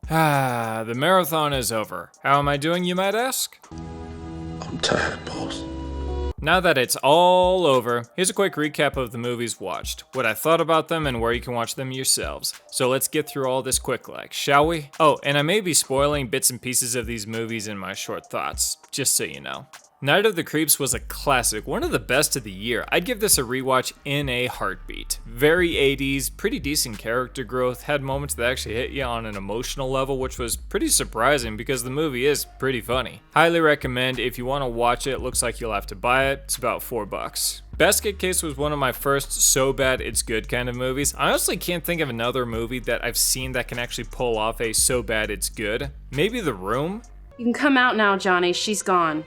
The marathon is over. How am I doing, you might ask? I'm tired, boss. Now that it's all over, here's a quick recap of the movies watched, what I thought about them, and where you can watch them yourselves. So let's get through all this quick like, shall we? Oh, and I may be spoiling bits and pieces of these movies in my short thoughts, just so you know. Night of the Creeps was a classic, one of the best of the year. I'd give this a rewatch in a heartbeat. Very 80s, pretty decent character growth, had moments that actually hit you on an emotional level, which was pretty surprising because the movie is pretty funny. Highly recommend if you want to watch it. Looks like you'll have to buy it. It's about $4. Basket Case was one of my first so bad it's good kind of movies. I honestly can't think of another movie that I've seen that can actually pull off a so bad it's good. Maybe The Room? You can come out now, Johnny. She's gone.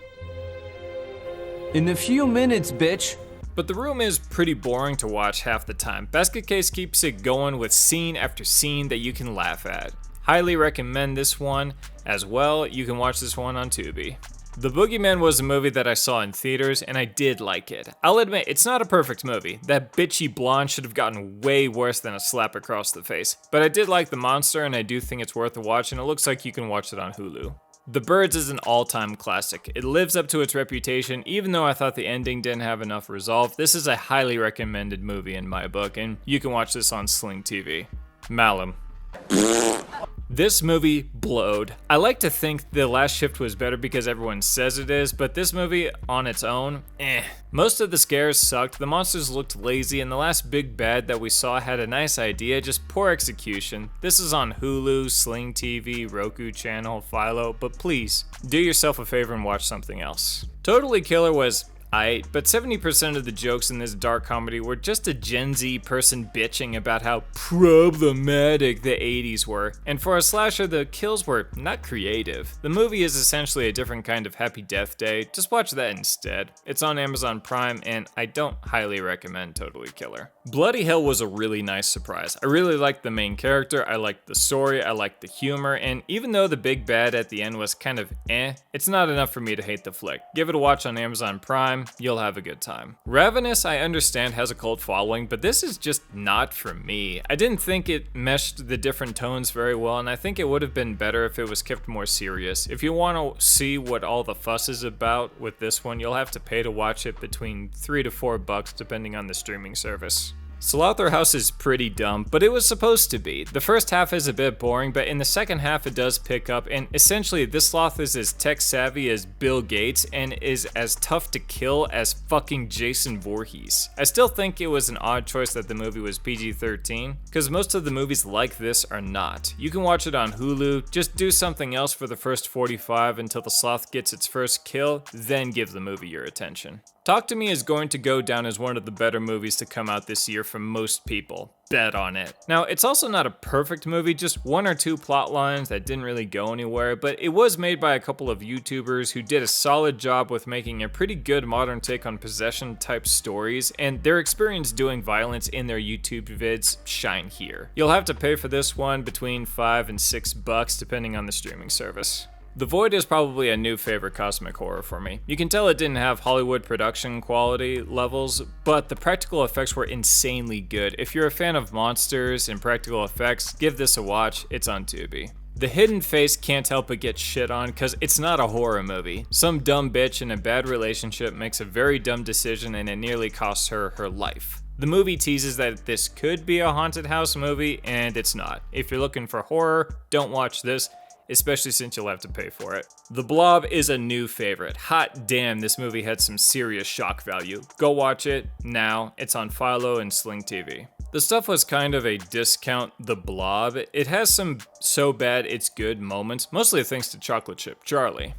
In a few minutes, bitch. But The Room is pretty boring to watch half the time. Basket Case keeps it going with scene after scene that you can laugh at. Highly recommend this one as well. You can watch this one on Tubi. The Boogeyman was a movie that I saw in theaters, and I did like it. I'll admit, it's not a perfect movie. That bitchy blonde should have gotten way worse than a slap across the face. But I did like the monster, and I do think it's worth a watch, and it looks like you can watch it on Hulu. The Birds is an all-time classic. It lives up to its reputation, even though I thought the ending didn't have enough resolve. This is a highly recommended movie in my book, and you can watch this on Sling TV. Malum. This movie blowed. I like to think The Last Shift was better because everyone says it is, but this movie on its own, Most of the scares sucked, the monsters looked lazy, and the last big bad that we saw had a nice idea, just poor execution. This is on Hulu, Sling TV, Roku channel, Philo, but please, do yourself a favor and watch something else. Totally Killer was but 70% of the jokes in this dark comedy were just a Gen Z person bitching about how problematic the 80s were, and for a slasher, the kills were not creative. The movie is essentially a different kind of Happy Death Day, just watch that instead. It's on Amazon Prime, and I don't highly recommend Totally Killer. Bloody Hell was a really nice surprise. I really liked the main character, I liked the story, I liked the humor, and even though the big bad at the end was kind of it's not enough for me to hate the flick. Give it a watch on Amazon Prime. You'll have a good time. Ravenous, I understand, has a cult following, but this is just not for me. I didn't think it meshed the different tones very well, and I think it would have been better if it was kept more serious. If you want to see what all the fuss is about with this one, you'll have to pay to watch it between $3 to $4 depending on the streaming service. Slaughterhouse is pretty dumb, but it was supposed to be. The first half is a bit boring, but in the second half it does pick up, and essentially this sloth is as tech savvy as Bill Gates and is as tough to kill as fucking Jason Voorhees. I still think it was an odd choice that the movie was PG-13, because most of the movies like this are not. You can watch it on Hulu, just do something else for the first 45 until the sloth gets its first kill, then give the movie your attention. Talk to Me is going to go down as one of the better movies to come out this year for most people. Bet on it. Now, it's also not a perfect movie, just one or two plot lines that didn't really go anywhere, but it was made by a couple of YouTubers who did a solid job with making a pretty good modern take on possession type stories, and their experience doing violence in their YouTube vids shine here. You'll have to pay for this one between $5 and $6 depending on the streaming service. The Void is probably a new favorite cosmic horror for me. You can tell it didn't have Hollywood production quality levels, but the practical effects were insanely good. If you're a fan of monsters and practical effects, give this a watch, it's on Tubi. The Hidden Face can't help but get shit on because it's not a horror movie. Some dumb bitch in a bad relationship makes a very dumb decision and it nearly costs her her life. The movie teases that this could be a haunted house movie, and it's not. If you're looking for horror, don't watch this, especially since you'll have to pay for it. The Blob is a new favorite. Hot damn, this movie had some serious shock value. Go watch it now. It's on Philo and Sling TV. The stuff was kind of a discount The Blob. It has some so bad it's good moments, mostly thanks to Chocolate Chip Charlie.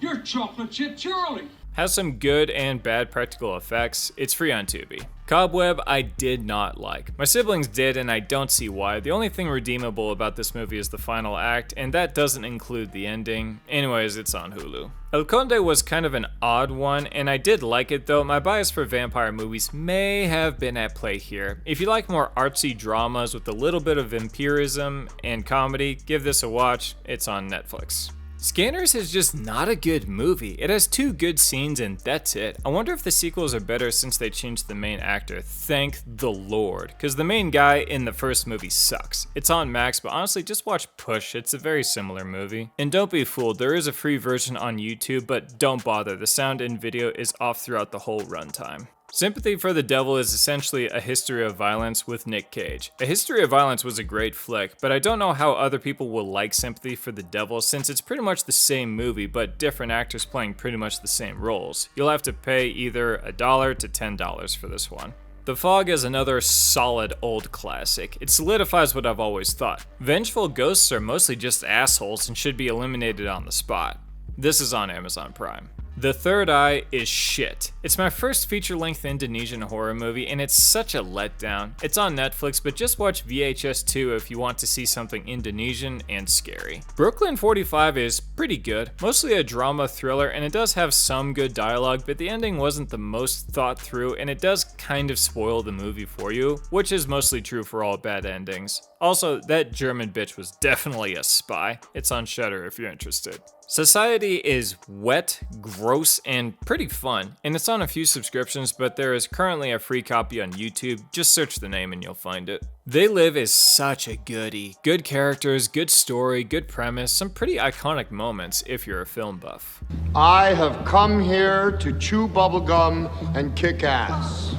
You're Chocolate Chip Charlie. Has some good and bad practical effects. It's free on Tubi. Cobweb, I did not like. My siblings did, and I don't see why. The only thing redeemable about this movie is the final act, and that doesn't include the ending. Anyways, it's on Hulu. El Conde was kind of an odd one, and I did like it though. My bias for vampire movies may have been at play here. If you like more artsy dramas with a little bit of vampirism and comedy, give this a watch. It's on Netflix. Scanners is just not a good movie. It has 2 good scenes and that's it. I wonder if the sequels are better since they changed the main actor. Thank the Lord. Because the main guy in the first movie sucks. It's on Max, but honestly just watch Push. It's a very similar movie. And don't be fooled, there is a free version on YouTube, but don't bother. The sound and video is off throughout the whole runtime. Sympathy for the Devil is essentially A History of Violence with Nick Cage. A History of Violence was a great flick, but I don't know how other people will like Sympathy for the Devil since it's pretty much the same movie, but different actors playing pretty much the same roles. You'll have to pay either $1 to $10 for this one. The Fog is another solid old classic. It solidifies what I've always thought. Vengeful ghosts are mostly just assholes and should be eliminated on the spot. This is on Amazon Prime. The Third Eye is shit. It's my first feature-length Indonesian horror movie and it's such a letdown. It's on Netflix, but just watch VHS 2 if you want to see something Indonesian and scary. Brooklyn 45 is pretty good, mostly a drama thriller, and it does have some good dialogue, but the ending wasn't the most thought through and it does kind of spoil the movie for you, which is mostly true for all bad endings. Also, that German bitch was definitely a spy. It's on Shudder if you're interested. Society is wet, gross, and pretty fun, and it's on a few subscriptions, but there is currently a free copy on YouTube. Just search the name and you'll find it. They Live is such a goodie. Good characters, good story, good premise, some pretty iconic moments if you're a film buff. I have come here to chew bubblegum and kick ass.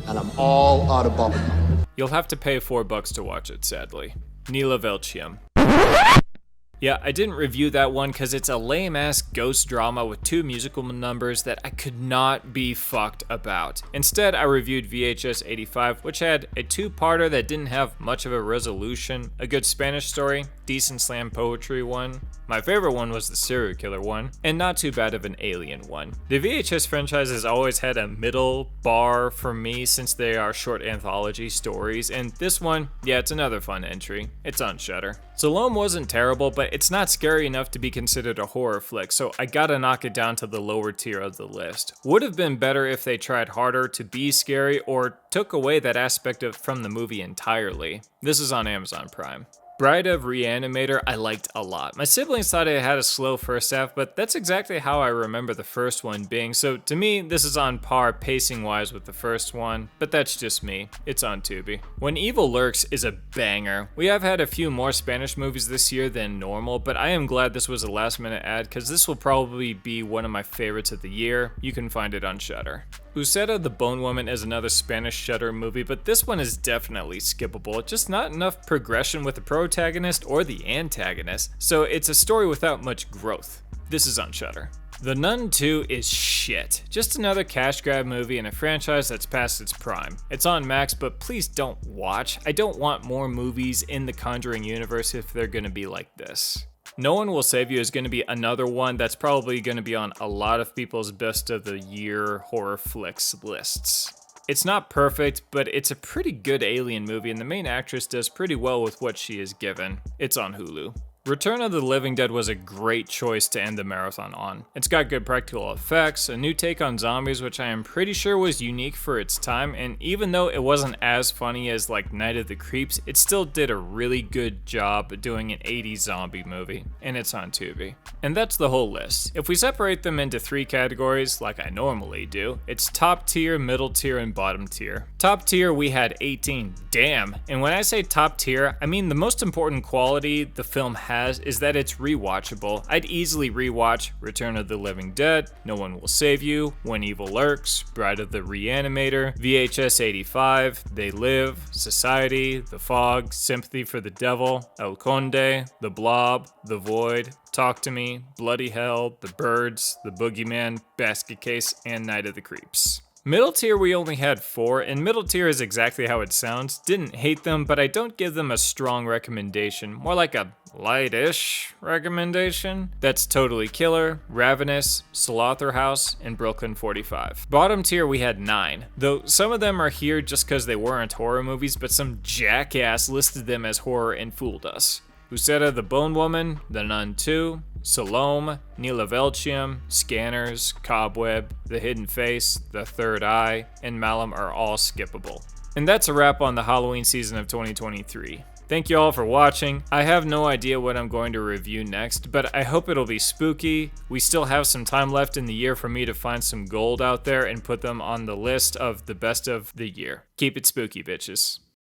And I'm all out of bubblegum. You'll have to pay $4 to watch it, sadly. Nila Velcium. Yeah, I didn't review that one because it's a lame-ass ghost drama with 2 musical numbers that I could not be fucked about. Instead, I reviewed VHS 85, which had a 2-parter that didn't have much of a resolution, a good Spanish story, decent slam poetry one. My favorite one was the serial killer one, and not too bad of an alien one. The VHS franchise has always had a middle bar for me since they are short anthology stories, and this one, yeah, it's another fun entry. It's on Shudder. Salome wasn't terrible, but it's not scary enough to be considered a horror flick, so I gotta knock it down to the lower tier of the list. Would have been better if they tried harder to be scary or took away that aspect from the movie entirely. This is on Amazon Prime. Bride of Reanimator I liked a lot. My siblings thought it had a slow first half, but that's exactly how I remember the first one being, so to me this is on par pacing wise with the first one, but that's just me. It's on Tubi. When Evil Lurks is a banger. We have had a few more Spanish movies this year than normal, but I am glad this was a last minute ad because this will probably be one of my favorites of the year. You can find it on Shudder. Uceta the Bone Woman is another Spanish Shudder movie, but this one is definitely skippable. Just not enough progression with the protagonist or the antagonist, so it's a story without much growth. This is on Shudder. The Nun 2 is shit. Just another cash grab movie in a franchise that's past its prime. It's on Max, but please don't watch. I don't want more movies in the Conjuring universe if they're gonna be like this. No One Will Save You is going to be another one that's probably going to be on a lot of people's best of the year horror flicks lists. It's not perfect, but it's a pretty good alien movie and the main actress does pretty well with what she is given. It's on Hulu. Return of the Living Dead was a great choice to end the marathon on. It's got good practical effects, a new take on zombies which I am pretty sure was unique for its time, and even though it wasn't as funny as like Night of the Creeps, it still did a really good job doing an 80s zombie movie, and it's on Tubi. And that's the whole list. If we separate them into 3 categories like I normally do, it's top tier, middle tier, and bottom tier. Top tier we had 18, damn, and when I say top tier, I mean the most important quality the film has is that it's rewatchable. I'd easily rewatch Return of the Living Dead, No One Will Save You, When Evil Lurks, Bride of the Reanimator, VHS 85, They Live, Society, The Fog, Sympathy for the Devil, El Conde, The Blob, The Void, Talk to Me, Bloody Hell, The Birds, The Boogeyman, Basket Case, and Night of the Creeps. Middle tier we only had 4, and middle tier is exactly how it sounds. Didn't hate them, but I don't give them a strong recommendation, more like a light-ish recommendation. That's Totally Killer, Ravenous, Slaughterhouse, and Brooklyn 45. Bottom tier we had 9, though some of them are here just because they weren't horror movies, but some jackass listed them as horror and fooled us. Uceta the Bone Woman, The Nun 2, Salome, Nila Velcium, Scanners, Cobweb, The Hidden Face, The Third Eye, and Malum are all skippable. And that's a wrap on the Halloween season of 2023. Thank you all for watching. I have no idea what I'm going to review next, but I hope it'll be spooky. We still have some time left in the year for me to find some gold out there and put them on the list of the best of the year. Keep it spooky, bitches.